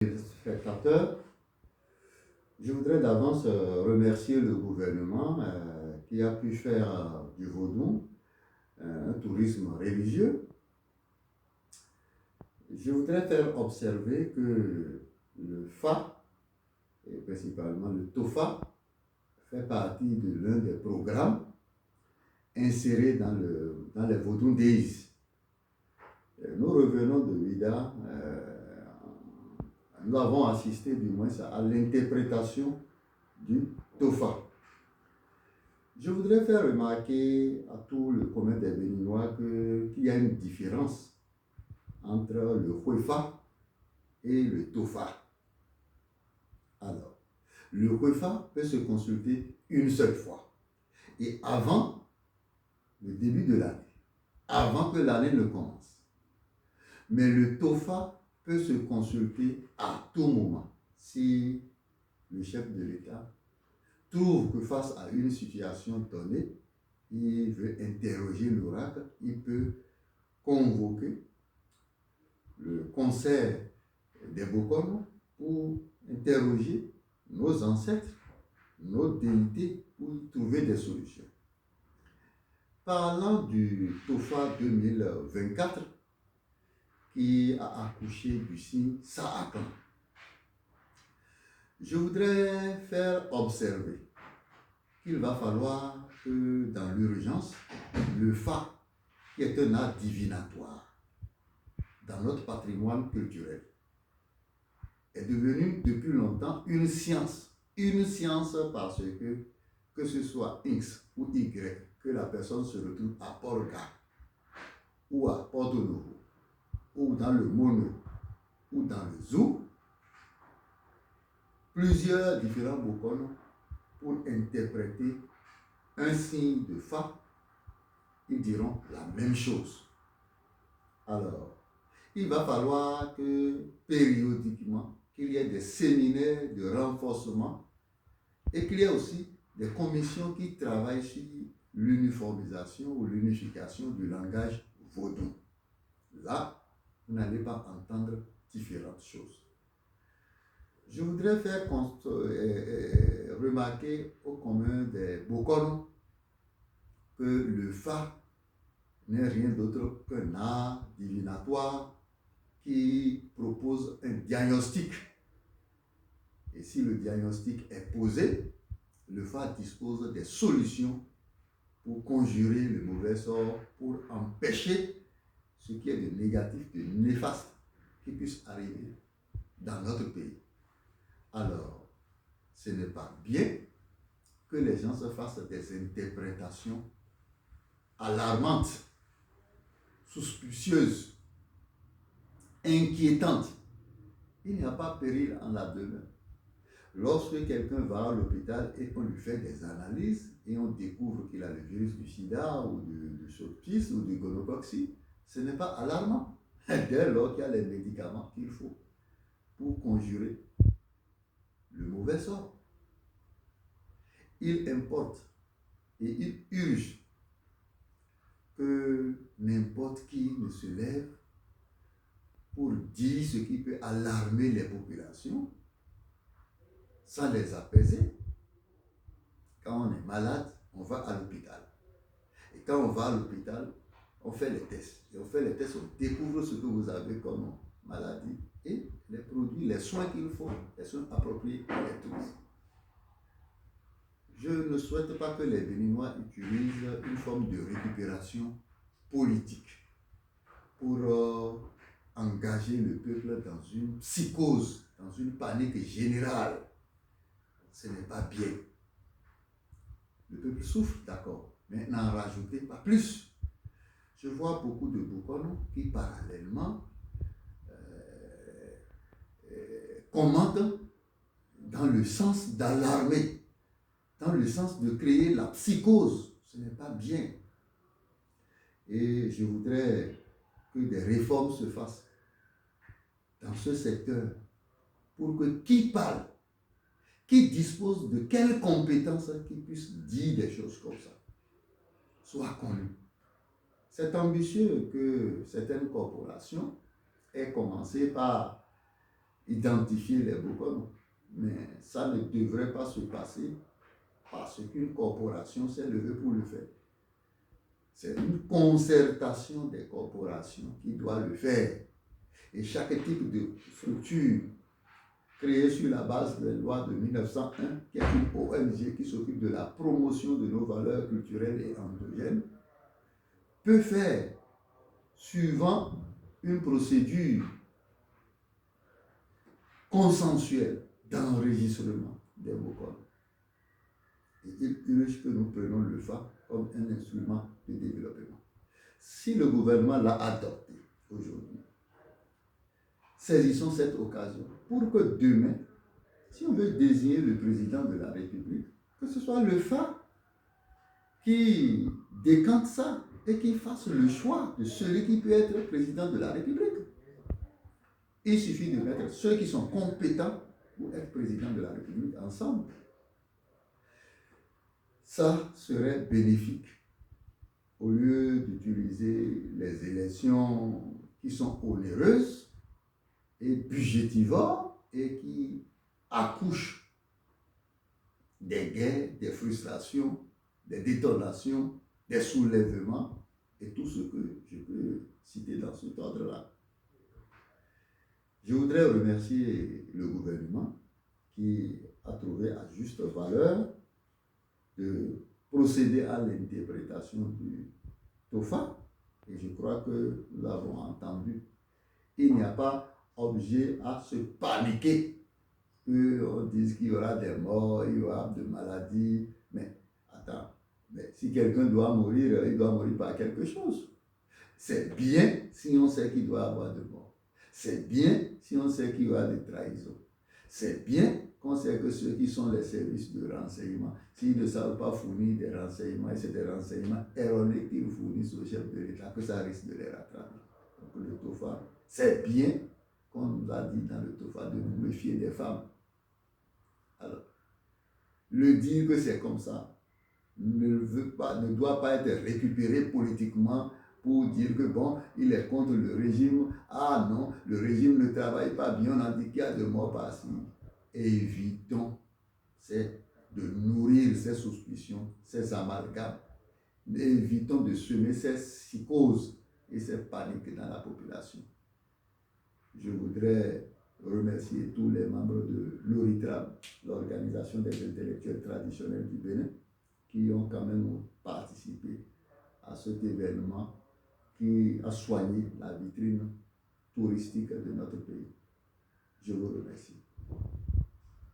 Spectateurs, je voudrais d'avance remercier le gouvernement qui a pu faire du vaudou un tourisme religieux. Je voudrais faire observer que le Fa, et principalement le Tofa, fait partie de l'un des programmes insérés dans les Vaudou Days. Nous revenons de Ouida, nous avons assisté du moins à l'interprétation du Tofa. Je voudrais faire remarquer à tout le commun des Béninois qu'il y a une différence entre le Huefa et le Tofa. Alors, le Huefa peut se consulter une seule fois. Et avant le début de l'année, avant que l'année ne commence. Mais le Tofa peut se consulter à tout moment. Si le chef de l'État trouve que face à une situation donnée, il veut interroger l'oracle, il peut convoquer le concert des Bokono pour interroger nos ancêtres, nos déités, pour trouver des solutions. Parlant du Tofa 2024, qui a accouché du signe Saakan, je voudrais faire observer qu'il va falloir que dans l'urgence, le Fa, qui est un art divinatoire dans notre patrimoine culturel, est devenu depuis longtemps une science. Une science parce que ce soit X ou Y, que la personne se retrouve à Porga, ou à Porto Novo, ou dans le Mono, ou dans le Zou, plusieurs différents bokonos pour interpréter un signe de Fa, ils diront la même chose. Alors, il va falloir que périodiquement, qu'il y ait des séminaires de renforcement et qu'il y ait aussi des commissions qui travaillent sur l'uniformisation ou l'unification du langage vaudou. Là, vous n'allez pas entendre différentes choses. Je voudrais faire remarquer au commun des Bokono que le Fa n'est rien d'autre qu'un art divinatoire qui propose un diagnostic. Et si le diagnostic est posé, le Fa dispose des solutions pour conjurer le mauvais sort, pour empêcher ce qui est de négatif, de néfaste qui puisse arriver dans notre pays. Alors, ce n'est pas bien que les gens se fassent des interprétations alarmantes, suspicieuses, inquiétantes. Il n'y a pas péril en la demeure. Lorsque quelqu'un va à l'hôpital et qu'on lui fait des analyses et on découvre qu'il a le virus du sida ou du sopisme ou du gonocoxie, ce n'est pas alarmant. Dès lors qu'il y a les médicaments qu'il faut pour conjurer le mauvais sort. Il importe et il urge que n'importe qui ne se lève pour dire ce qui peut alarmer les populations sans les apaiser. Quand on est malade, on va à l'hôpital. Et quand on va à l'hôpital, on fait les tests. Et on fait les tests, on découvre ce que vous avez comme maladie et les produits, les soins qu'il faut, les soins appropriés, on les trouve. Je ne souhaite pas que les Béninois utilisent une forme de récupération politique pour engager le peuple dans une psychose, dans une panique générale. Ce n'est pas bien. Le peuple souffre, d'accord, mais n'en rajoutez pas plus. Je vois beaucoup de Bokono qui parallèlement commentent dans le sens d'alarmer, dans le sens de créer la psychose. Ce n'est pas bien. Et je voudrais que des réformes se fassent dans ce secteur pour que qui parle, qui dispose de quelles compétences qui puisse dire des choses comme ça, soit connu. C'est ambitieux que certaines corporations aient commencé par identifier les Bokono. Mais ça ne devrait pas se passer parce qu'une corporation s'est levée pour le faire. C'est une concertation des corporations qui doit le faire. Et chaque type de structure créée sur la base de la loi de 1901, qui est une ONG qui s'occupe de la promotion de nos valeurs culturelles et endogènes, peut faire, suivant une procédure consensuelle d'enregistrement des Bokono. Et il urge que nous prenions le FA comme un instrument de développement. Si le gouvernement l'a adopté aujourd'hui, saisissons cette occasion pour que demain, si on veut désigner le président de la République, que ce soit le FA qui décante ça et qui fasse le choix de celui qui peut être président de la République. Il suffit de mettre ceux qui sont compétents pour être président de la République ensemble. Ça serait bénéfique au lieu d'utiliser les élections qui sont onéreuses et budgétivores et qui accouchent des guerres, des frustrations, des détonations, des soulèvements et tout ce que je peux citer dans cet ordre-là. Je voudrais remercier le gouvernement qui a trouvé à juste valeur de procéder à l'interprétation du TOFA, et je crois que nous l'avons entendu. Il n'y a pas objet à se paniquer, qu'on dise qu'il y aura des morts, il y aura des maladies, mais attends, mais si quelqu'un doit mourir, il doit mourir par quelque chose. C'est bien si on sait qu'il doit y avoir de morts. C'est bien si on sait qu'il y aura des trahisons. C'est bien qu'on sait que ceux qui sont les services de renseignement, s'ils ne savent pas fournir des renseignements, et c'est des renseignements erronés qu'ils fournissent au chef de l'État, que ça risque de les rattraper. Donc le TOFA, c'est bien qu'on nous a dit dans le TOFA de nous méfier des femmes. Alors, le dire que c'est comme ça ne doit pas être récupéré politiquement pour dire que bon, il est contre le régime. Ah non, le régime ne travaille pas bien, on a dit qu'il y a de morts par-ci. Évitons de nourrir ces suspicions, ces amalgames. Évitons de semer ces psychoses et ces paniques dans la population. Je voudrais remercier tous les membres de l'ORITRAB, l'Organisation des intellectuels traditionnels du Bénin, qui ont quand même participé à cet événement qui a soigné la vitrine touristique de notre pays. Je vous remercie.